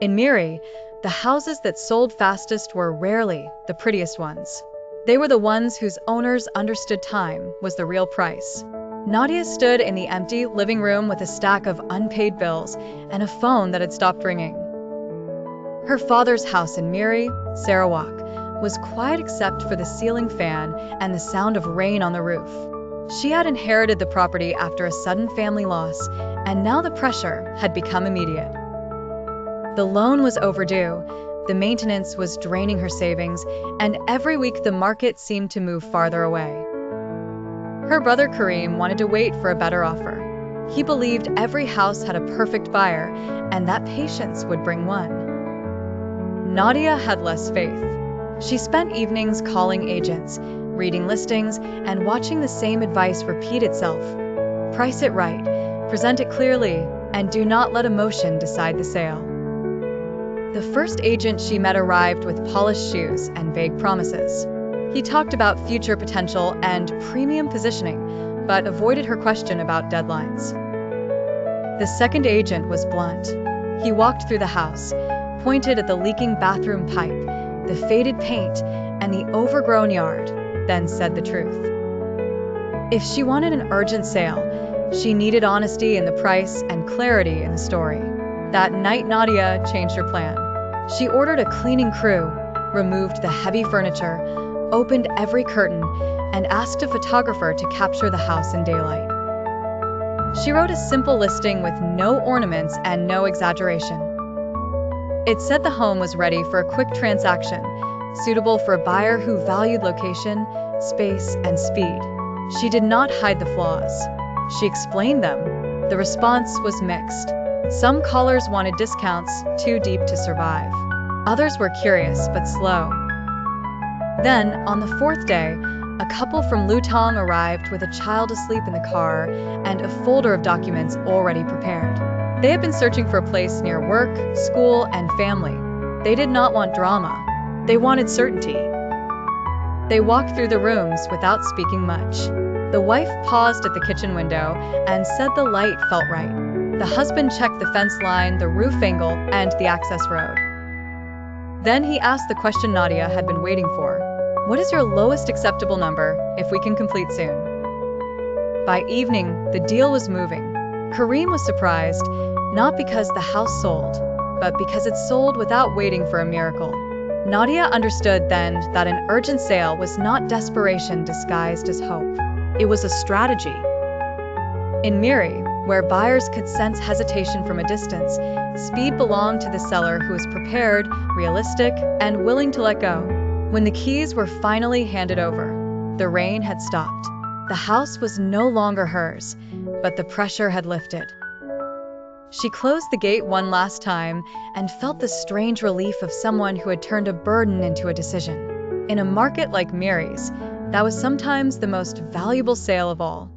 In Miri, the houses that sold fastest were rarely the prettiest ones. They were the ones whose owners understood time was the real price. Nadia stood in the empty living room with a stack of unpaid bills and a phone that had stopped ringing. Her father's house in Miri, Sarawak, was quiet except for the ceiling fan and the sound of rain on the roof. She had inherited the property after a sudden family loss, and now the pressure had become immediate. The loan was overdue, the maintenance was draining her savings, and every week the market seemed to move farther away. Her brother Karim wanted to wait for a better offer. He believed every house had a perfect buyer, and that patience would bring one. Nadia had less faith. She spent evenings calling agents, reading listings, and watching the same advice repeat itself. Price it right, present it clearly, and do not let emotion decide the sale. The first agent she met arrived with polished shoes and vague promises. He talked about future potential and premium positioning, but avoided her question about deadlines. The second agent was blunt. He walked through the house, pointed at the leaking bathroom pipe, the faded paint, and the overgrown yard, then said the truth. If she wanted an urgent sale, she needed honesty in the price and clarity in the story. That night, Nadia changed her plan. She ordered a cleaning crew, removed the heavy furniture, opened every curtain, and asked a photographer to capture the house in daylight. She wrote a simple listing with no ornaments and no exaggeration. It said the home was ready for a quick transaction, suitable for a buyer who valued location, space, and speed. She did not hide the flaws. She explained them. The response was mixed. Some callers wanted discounts too deep to survive. Others were curious but slow. Then, on the fourth day, a couple from Lutong arrived with a child asleep in the car and a folder of documents already prepared. They had been searching for a place near work, school, and family. They did not want drama. They wanted certainty. They walked through the rooms without speaking much. The wife paused at the kitchen window and said the light felt right. The husband checked the fence line, the roof angle, and the access road. Then he asked the question Nadia had been waiting for. What is your lowest acceptable number if we can complete soon? By evening, the deal was moving. Karim was surprised, not because the house sold, but because it sold without waiting for a miracle. Nadia understood then that an urgent sale was not desperation disguised as hope. It was a strategy. In Miri, where buyers could sense hesitation from a distance, speed belonged to the seller who was prepared, realistic, and willing to let go. When the keys were finally handed over, the rain had stopped. The house was no longer hers, but the pressure had lifted. She closed the gate one last time and felt the strange relief of someone who had turned a burden into a decision. In a market like Miri's, that was sometimes the most valuable sale of all.